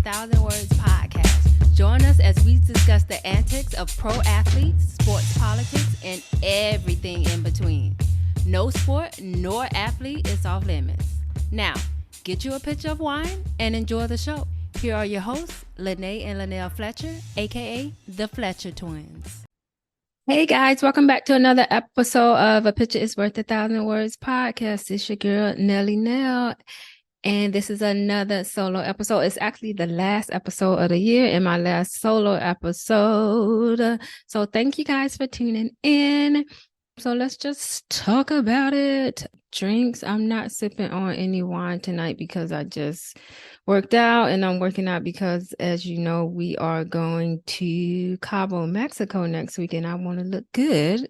Thousand Words podcast. Join us as we discuss the antics of pro athletes, sports politics, and everything in between. No sport nor athlete is off limits. Now, get you a pitcher of wine and enjoy the show. Here are your hosts, Lene and Linnell Fletcher, aka the Fletcher Twins. Hey guys, welcome back to another episode of A Picture is Worth 1,000 Words podcast. It's your girl, Nelly Nell. And this is another solo episode. It's actually the last episode of the year and my last solo episode. So thank you guys for tuning in. So let's just talk about it. Drinks. I'm not sipping on any wine tonight because I just worked out, and I'm working out because, as you know, we are going to Cabo, Mexico next week, and I want to look good.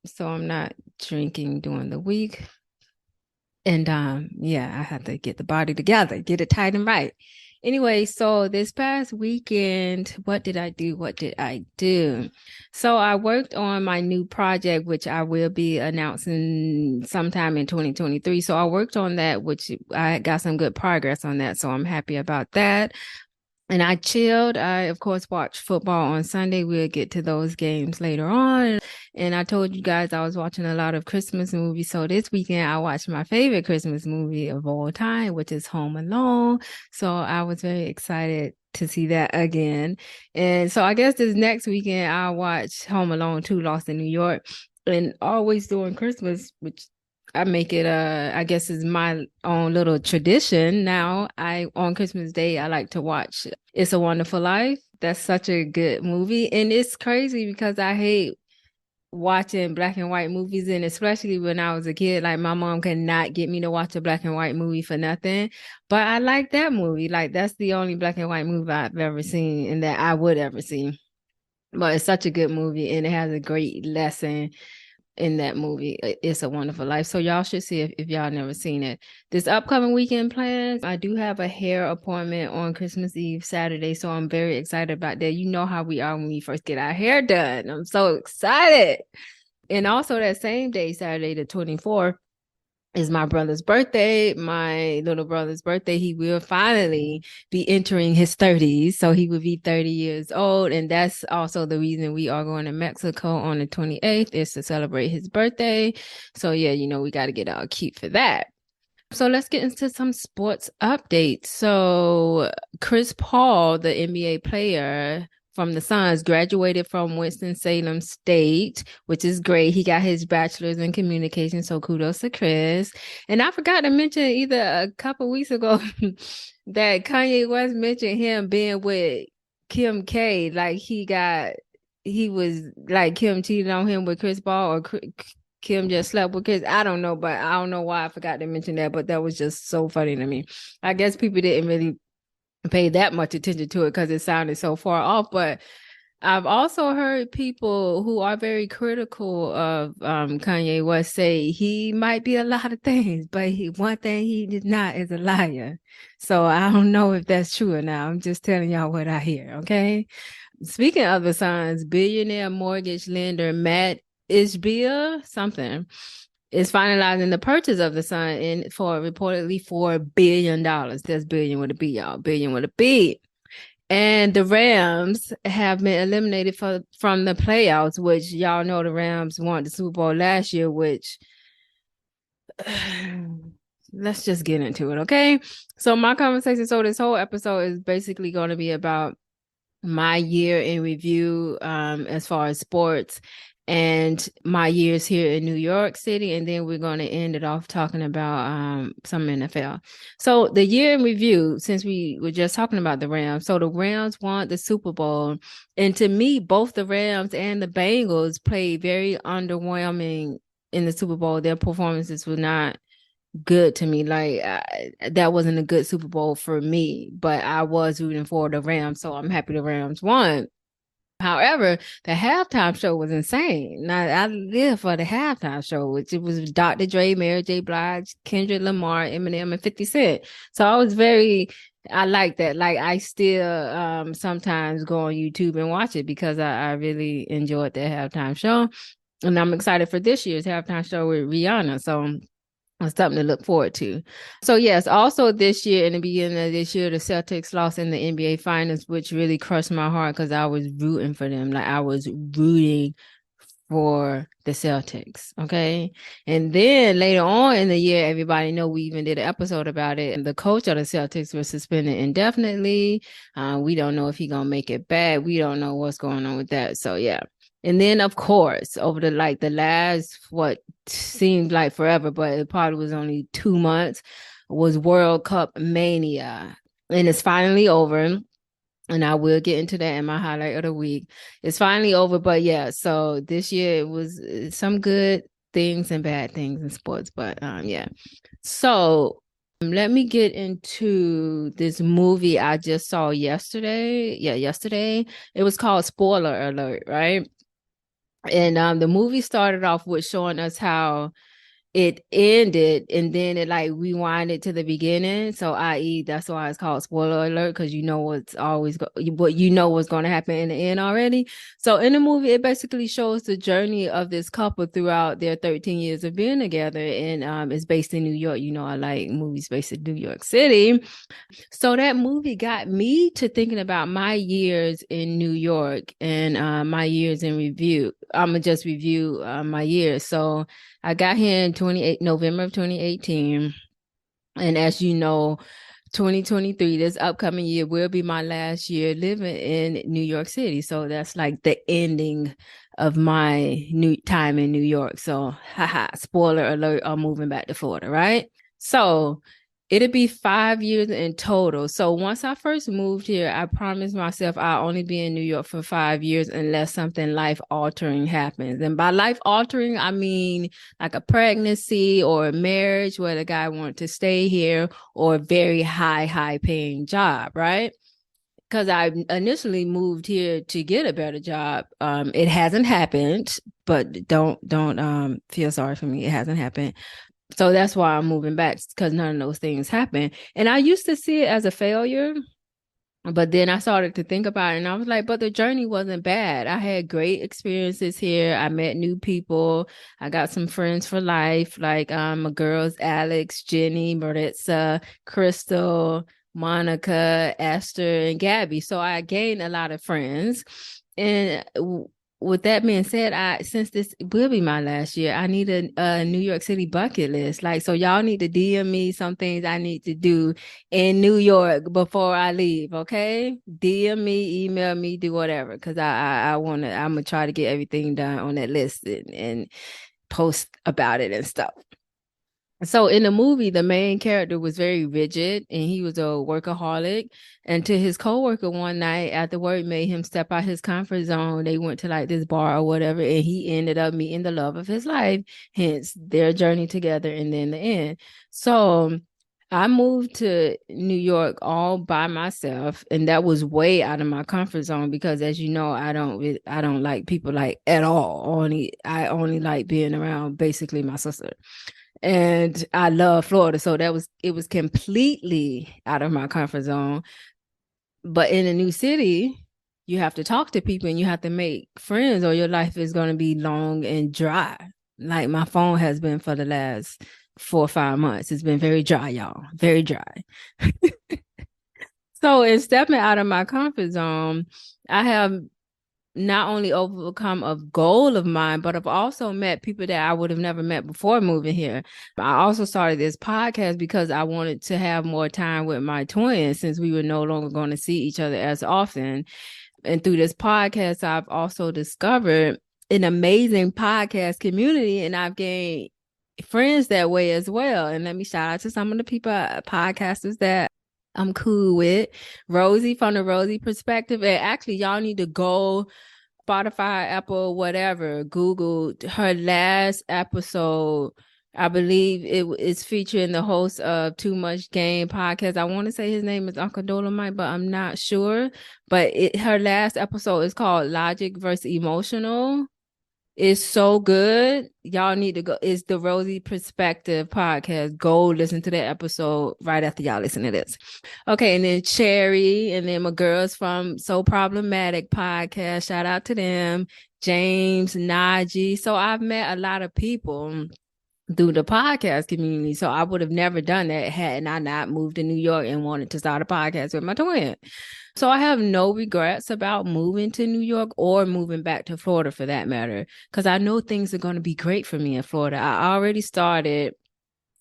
So I'm not drinking during the week. And I have to get the body together, get it tight and right. Anyway, so this past weekend, what did I do? So I worked on my new project, which I will be announcing sometime in 2023. So I worked on that, which I got some good progress on that. So I'm happy about that. And I chilled. I, of course, watched football on Sunday. We'll get to those games later on. And I told you guys I was watching a lot of Christmas movies. So this weekend, I watched my favorite Christmas movie of all time, which is Home Alone. So I was very excited to see that again. And so I guess this next weekend, I'll watch Home Alone 2, Lost in New York. And always during Christmas, which I make it, I guess is my own little tradition now. On Christmas Day, I like to watch It's a Wonderful Life. That's such a good movie. And it's crazy because I hate watching black and white movies. And especially when I was a kid, like my mom could not get me to watch a black and white movie for nothing. But I like that movie. Like that's the only black and white movie I've ever seen and that I would ever see. But it's such a good movie and it has a great lesson in that movie. It's a Wonderful Life. So y'all should see if y'all never seen it. This upcoming weekend plans, I do have a hair appointment on Christmas Eve, Saturday. So I'm very excited about that. You know how we are when we first get our hair done. I'm so excited. And also that same day, Saturday the 24th, is my brother's birthday, my little brother's birthday. He will finally be entering his 30s. So he will be 30 years old. And that's also the reason we are going to Mexico on the 28th is to celebrate his birthday. So yeah, we got to get all cute for that. So let's get into some sports updates. So Chris Paul, the NBA player from the Suns, graduated from Winston-Salem State, which is great. He got his bachelor's in communication, so kudos to Chris. And I forgot to mention either a couple weeks ago that Kanye West mentioned him being with Kim K. Like he was like Kim cheated on him with Chris Paul or Kim just slept with Chris. I don't know, but I don't know why I forgot to mention that, but that was just so funny to me. I guess people didn't really pay that much attention to it because it sounded so far off. But I've also heard people who are very critical of Kanye West say he might be a lot of things, but one thing he is not is a liar. So I don't know if that's true or not. I'm just telling y'all what I hear, okay? Speaking of the Suns, billionaire mortgage lender Matt Ishbia is finalizing the purchase of the Sun for reportedly $4 billion. That's billion with a B, y'all. Billion with a B. And the Rams have been eliminated from the playoffs, which y'all know the Rams won the Super Bowl last year, which let's just get into it, okay? So this whole episode is basically going to be about my year in review as far as sports and my years here in New York City. And then we're going to end it off talking about some NFL. So the year in review, since we were just talking about the Rams. So the Rams won the Super Bowl. And to me, both the Rams and the Bengals played very underwhelming in the Super Bowl. Their performances were not good to me. Like that wasn't a good Super Bowl for me, but I was rooting for the Rams. So I'm happy the Rams won. However, the halftime show was insane. Now, I live for the halftime show, which it was Dr. Dre, Mary J. Blige, Kendrick Lamar, Eminem, and 50 Cent. So I like that. Like I still sometimes go on YouTube and watch it because I really enjoyed that halftime show. And I'm excited for this year's halftime show with Rihanna. So something to look forward to. So yes, also this year, in the beginning of this year, the Celtics lost in the NBA Finals, which really crushed my heart because I was rooting for them. Like I was rooting for the Celtics. Okay. And then later on in the year, everybody know we even did an episode about it. And the coach of the Celtics was suspended indefinitely. We don't know if he's gonna make it back. We don't know what's going on with that. So yeah. And then of course, over the last what seemed like forever, but it probably was only 2 months, was World Cup mania. And it's finally over. And I will get into that in my highlight of the week. It's finally over, but yeah, so this year it was some good things and bad things in sports, but yeah. So let me get into this movie I just saw yesterday. Yeah, yesterday. It was called Spoiler Alert, right? And the movie started off with showing us how it ended and then it like rewinded to the beginning. So i.e. that's why it's called spoiler alert, because you know what's going to happen in the end already. So in the movie, it basically shows the journey of this couple throughout their 13 years of being together, and it's based in New York. You know, I like movies based in New York City. So that movie got me to thinking about my years in New York and my years in review. I'm gonna just review my years. So I got here in November of 2018. And as you know, 2023, this upcoming year, will be my last year living in New York City. So that's like the ending of my new time in New York. So, haha, spoiler alert, I'm moving back to Florida, right? So it'll be 5 years in total. So once I first moved here, I promised myself I'll only be in New York for 5 years unless something life-altering happens. And by life-altering, I mean like a pregnancy or a marriage where the guy wanted to stay here, or a very high paying job, right? Because I initially moved here to get a better job. It hasn't happened, but don't feel sorry for me. It hasn't happened. So that's why I'm moving back, because none of those things happen. And I used to see it as a failure, but then I started to think about it and I was like, but the journey wasn't bad. I had great experiences here. I met new people. I got some friends for life, like my girls, Alex, Jenny, Maritza, Crystal, Monica, Esther, and Gabby. So I gained a lot of friends. And with that being said, since this will be my last year, I need a New York City bucket list. Like, so y'all need to DM me some things I need to do in New York before I leave. Okay, DM me, email me, do whatever, because I'm gonna try to get everything done on that list and post about it and stuff. So in the movie, the main character was very rigid and he was a workaholic. And to his coworker one night after work made him step out his comfort zone. They went to like this bar or whatever, and he ended up meeting the love of his life, hence their journey together and then the end. So I moved to New York all by myself, and that was way out of my comfort zone because, as you know, I don't like people like at all. I only like being around basically my sister. And I love Florida. So it was completely out of my comfort zone. But in a new city, you have to talk to people and you have to make friends, or your life is going to be long and dry. Like my phone has been for the last 4 or 5 months. It's been very dry, y'all. Very dry. So in stepping out of my comfort zone, I have not only overcome a goal of mine, but I've also met people that I would have never met before moving here. I also started this podcast because I wanted to have more time with my twins since we were no longer going to see each other as often. And through this podcast, I've also discovered an amazing podcast community, and I've gained friends that way as well. And let me shout out to some of the people, podcasters that I'm cool with. Rosie from the Rosie Perspective. And actually, y'all need to go Spotify, Apple, whatever, Google her last episode. I believe it is featuring the host of Too Much Game podcast. I want to say his name is Uncle Dolomite, but I'm not sure. But her last episode is called Logic versus Emotional. It's so good. Y'all need to go. It's the Rosie Perspective podcast. Go listen to that episode right after y'all listen to this. Okay, and then Cherry, and then my girls from So Problematic podcast. Shout out to them. James, Najee. So I've met a lot of people through the podcast community. So I would have never done that had I not moved to New York and wanted to start a podcast with my twin. So I have no regrets about moving to New York or moving back to Florida for that matter, because I know things are going to be great for me in Florida. I already started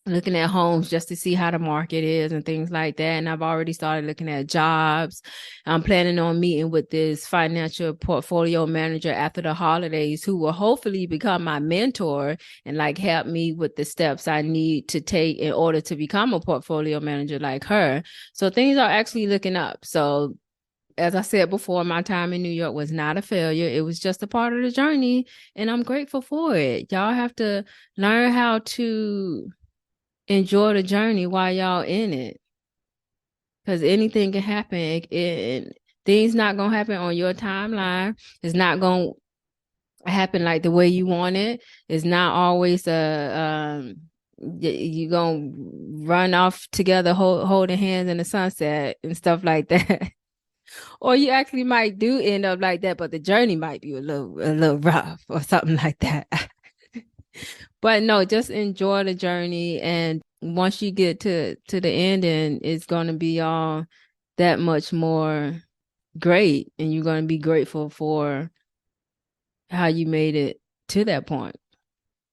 looking at homes just to see how the market is and things like that. And I've already started looking at jobs. I'm planning on meeting with this financial portfolio manager after the holidays who will hopefully become my mentor and like help me with the steps I need to take in order to become a portfolio manager like her. So things are actually looking up. So as I said before, my time in New York was not a failure. It was just a part of the journey, and I'm grateful for it. Y'all have to learn how to enjoy the journey while y'all in it, because anything can happen. Things not gonna happen on your timeline. It's not gonna happen like the way you want it. It's not always you gonna run off together holding hands in the sunset and stuff like that. Or you actually might do end up like that, but the journey might be a little rough or something like that. But no, just enjoy the journey, and once you get to the end, and it's going to be all that much more great, and you're going to be grateful for how you made it to that point.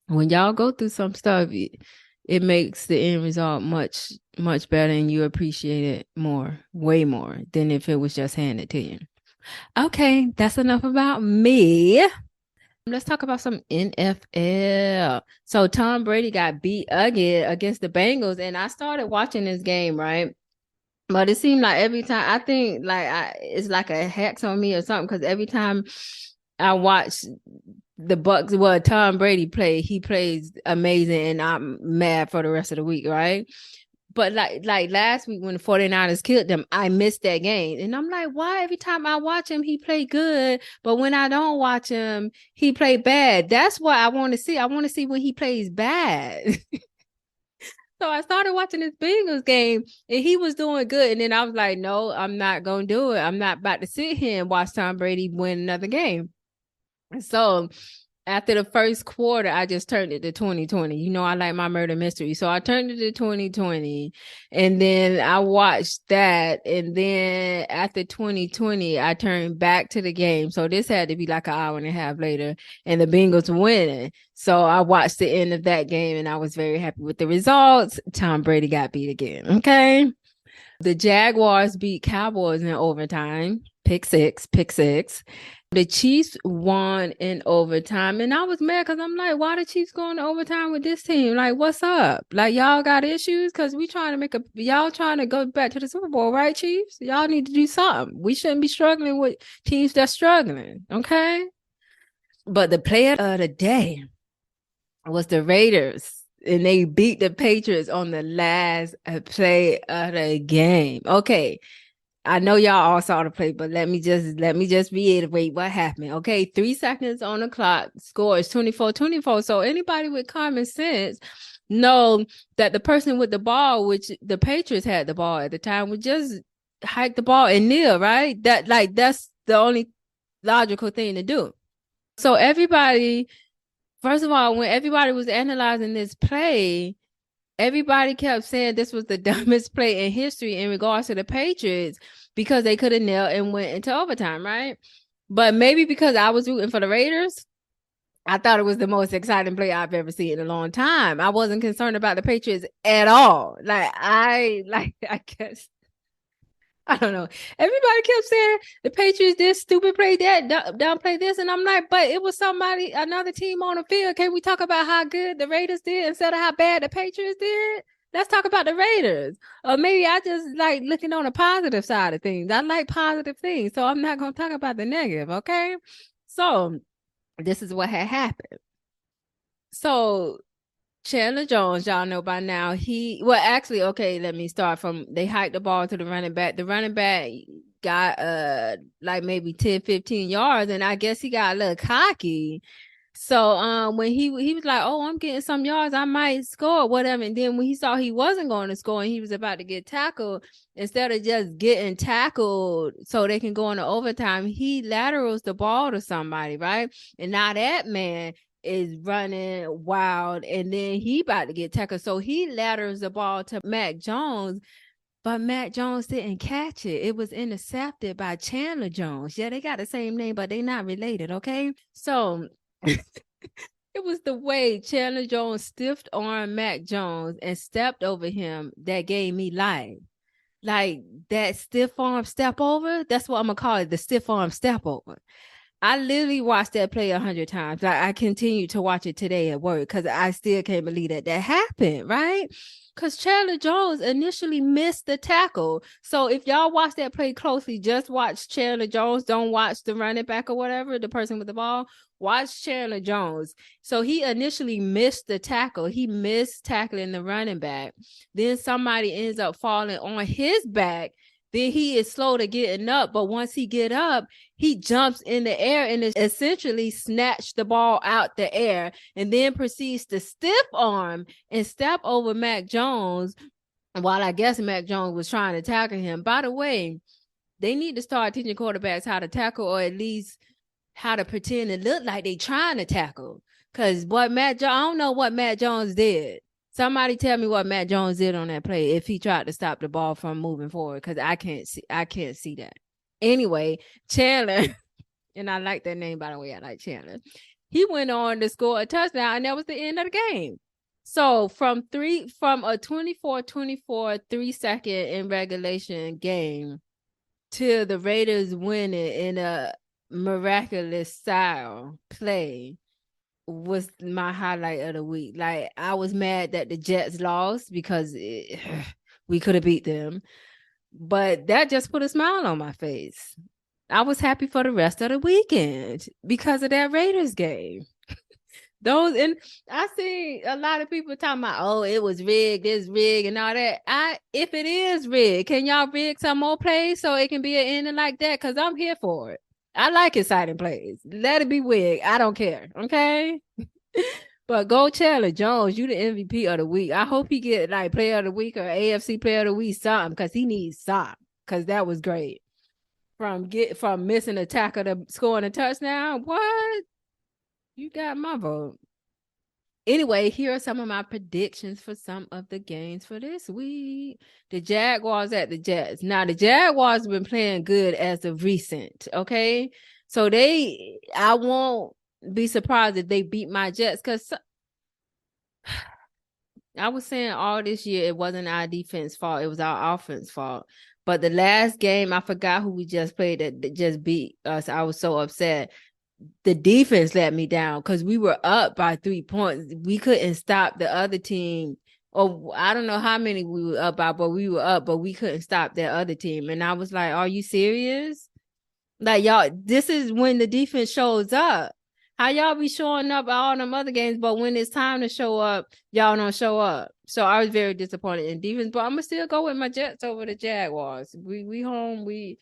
When y'all go through some stuff, it makes the end result much better, and you appreciate it more, way more than if it was just handed to you. Okay, that's enough about me. Let's talk about some NFL. So Tom Brady got beat again against the Bengals, and I started watching this game, right? But it seemed like every time, I think like it's like a hex on me or something, because every time I watch the Bucks, well, Tom Brady he plays amazing, and I'm mad for the rest of the week, right? But like last week when the 49ers killed them, I missed that game. And I'm like, why every time I watch him, he play good, but when I don't watch him, he play bad? That's what I want to see. I want to see when he plays bad. So I started watching this Bengals game, and he was doing good. And then I was like, no, I'm not going to do it. I'm not about to sit here and watch Tom Brady win another game. So after the first quarter, I just turned it to 2020. You know, I like my murder mystery. So I turned it to 2020, and then I watched that. And then after 2020, I turned back to the game. So this had to be like an hour and a half later, and the Bengals were winning. So I watched the end of that game, and I was very happy with the results. Tom Brady got beat again. Okay. The Jaguars beat Cowboys in overtime. Pick six. The Chiefs won in overtime, and I was mad because I'm like, why the Chiefs going to overtime with this team? Like, what's up? Like, y'all got issues? Because y'all trying to go back to the Super Bowl, right, Chiefs? Y'all need to do something. We shouldn't be struggling with teams that's struggling, okay? But the player of the day was the Raiders, and they beat the Patriots on the last play of the game. Okay. I know y'all all saw the play, but let me just reiterate what happened. Okay, 3 seconds on the clock, score is 24-24. So anybody with common sense know that the person with the ball, which the Patriots had the ball at the time, would just hike the ball and kneel, right? That's the only logical thing to do. So everybody, first of all, when everybody was analyzing this play, everybody kept saying this was the dumbest play in history in regards to the Patriots because they could have knelt and went into overtime, right? But maybe because I was rooting for the Raiders, I thought it was the most exciting play I've ever seen in a long time. I wasn't concerned about the Patriots at all. I guess, I don't know. Everybody kept saying the Patriots this stupid play that, dumb play this. And I'm like, but it was another team on the field. Can we talk about how good the Raiders did instead of how bad the Patriots did? Let's talk about the Raiders. Or maybe I just like looking on the positive side of things. I like positive things. So I'm not going to talk about the negative, okay? So this is what had happened. So Chandler Jones, y'all know by now, let me start from, they hiked the ball to the running back. The running back got like maybe 10, 15 yards, and I guess he got a little cocky. So when he was like, oh, I'm getting some yards, I might score, whatever. And then when he saw he wasn't going to score and he was about to get tackled, instead of just getting tackled so they can go into overtime, he laterals the ball to somebody, right? And now that man is running wild, and then he about to get tackled. So he ladders the ball to Mac Jones, but Mac Jones didn't catch it. It was intercepted by Chandler Jones. Yeah, they got the same name, but they're not related, okay? So it was the way Chandler Jones stiffed arm Mac Jones and stepped over him that gave me life. Like that stiff arm step over, that's what I'm going to call it, the stiff arm step over. I literally watched that play 100 times. Like I continue to watch it today at work because I still can't believe that happened, right? Because Chandler Jones initially missed the tackle. So if y'all watch that play closely, just watch Chandler Jones. Don't watch the running back or whatever, the person with the ball. Watch Chandler Jones. So he initially missed the tackle. He missed tackling the running back. Then somebody ends up falling on his back. Then he is slow to getting up, but once he get up, he jumps in the air and essentially snatched the ball out the air and then proceeds to stiff arm and step over Mac Jones while I guess Mac Jones was trying to tackle him. By the way, they need to start teaching quarterbacks how to tackle, or at least how to pretend and look like they trying to tackle. Because I don't know what Mac Jones did. Somebody tell me what Mac Jones did on that play if he tried to stop the ball from moving forward, because I can't see that. Anyway, Chandler, and I like that name, by the way. I like Chandler. He went on to score a touchdown, and that was the end of the game. So from a 24-24 3-second in regulation game to the Raiders winning in a miraculous style play was my highlight of the week. Like, I was mad that the Jets lost because we could have beat them, but that just put a smile on my face. I was happy for the rest of the weekend because of that Raiders game. And I see a lot of people talking about, oh, it was rigged, it's rigged, and all that. If it is rigged, can y'all rig some more plays so it can be an ending like that? Because I'm here for it. I like exciting plays. Let it be rigged. I don't care. Okay. But go Chandler Jones, you the MVP of the week. I hope he get like player of the week or AFC player of the week something, because he needs something, because that was great. From missing a tackle to scoring a touchdown. What? You got my vote. Anyway, here are some of my predictions for some of the games for this week. The Jaguars at the Jets. Now, the Jaguars have been playing good as of recent, okay? So I won't be surprised if they beat my Jets, because I was saying all this year it wasn't our defense fault, it was our offense fault. But the last game, I forgot who we just played that just beat us. I was so upset. The defense let me down because we were up by 3 points. We couldn't stop the other team. Or I don't know how many we were up by, but we were up, but we couldn't stop that other team. And I was like, are you serious? Like, y'all, this is when the defense shows up. How y'all be showing up at all them other games, but when it's time to show up, y'all don't show up. So I was very disappointed in defense, but I'm gonna still go with my Jets over the Jaguars. We home, we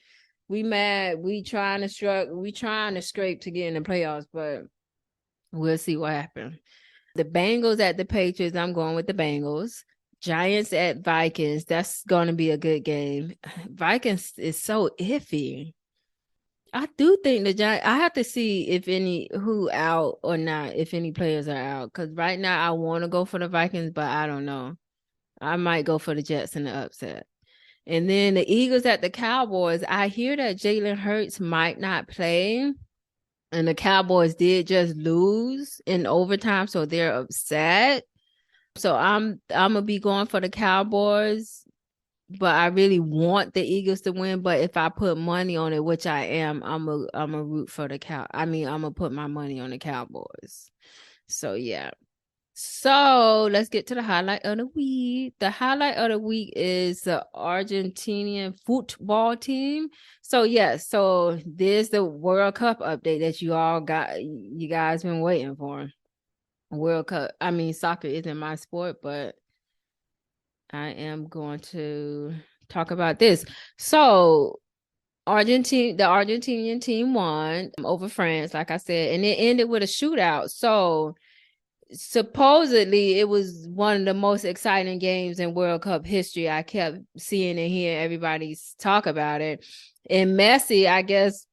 mad, we trying to scrape to get in the playoffs, but we'll see what happens. The Bengals at the Patriots, I'm going with the Bengals. Giants at Vikings, that's going to be a good game. Vikings is so iffy. I do think the Giants, I have to see if who out or not, if any players are out. Because right now I want to go for the Vikings, but I don't know. I might go for the Jets in the upset. And then the Eagles at the Cowboys. I hear that Jalen Hurts might not play. And the Cowboys did just lose in overtime, so they're upset. So I'm going to be going for the Cowboys. But I really want the Eagles to win. But if I put money on it, which I am, I'm a root for the I'm gonna put my money on the Cowboys. So yeah. So let's get to the highlight of the week. The highlight of the week is the Argentinian football team. So yes, so there's the World Cup update that you guys been waiting for. World Cup. I mean, soccer isn't my sport, but I am going to talk about this. So the Argentinian team won over France, like I said, and it ended with a shootout. So supposedly it was one of the most exciting games in World Cup history. I kept seeing and hearing everybody talk about it. And Messi, I guess,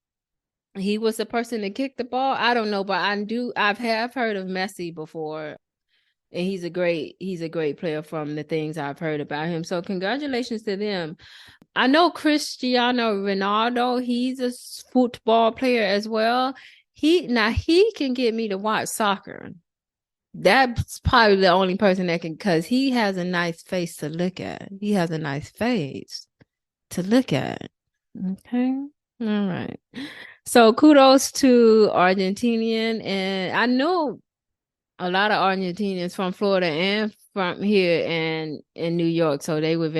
he was the person that kicked the ball. I don't know, but I've heard of Messi before. And he's a great player from the things I've heard about him. So congratulations to them. I know Cristiano Ronaldo, he's a football player as well. He can get me to watch soccer. That's probably the only person that can, because he has a nice face to look at. He has a nice face to look at. Okay. All right. So kudos to Argentinian. And I know a lot of Argentinians from Florida and from here and in New York. So they was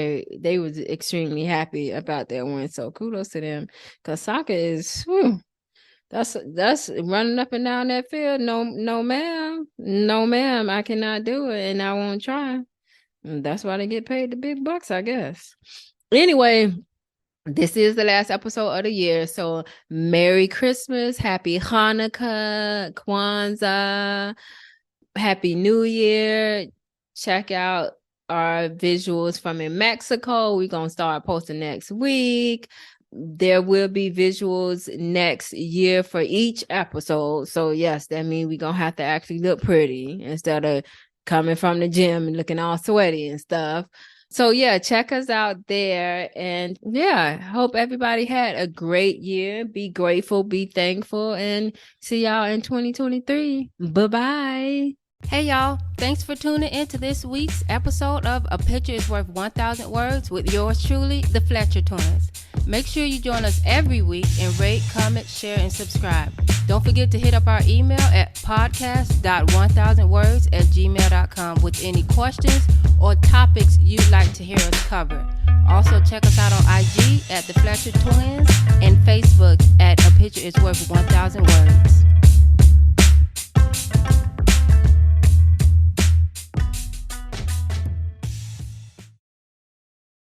extremely happy about their win. So kudos to them. Because soccer is, that's running up and down that field. No, ma'am, I cannot do it, and I won't try. And that's why they get paid the big bucks, I guess. Anyway, this is the last episode of the year, so Merry Christmas, Happy Hanukkah, Kwanzaa, Happy New Year. Check out our visuals from in Mexico. We're gonna start posting next week. There will be visuals next year for each episode. So yes, that means we're gonna have to actually look pretty instead of coming from the gym and looking all sweaty and stuff. So yeah, check us out there. And yeah, hope everybody had a great year. Be grateful, be thankful, and see y'all in 2023. Bye-bye. Hey y'all, thanks for tuning in to this week's episode of A Picture is Worth 1,000 Words with yours truly, the Fletcher Twins. Make sure you join us every week and rate, comment, share, and subscribe. Don't forget to hit up our email at podcast.1000words@gmail.com with any questions or topics you'd like to hear us cover. Also, check us out on IG at the Fletcher Twins and Facebook at A Picture is Worth 1,000 Words.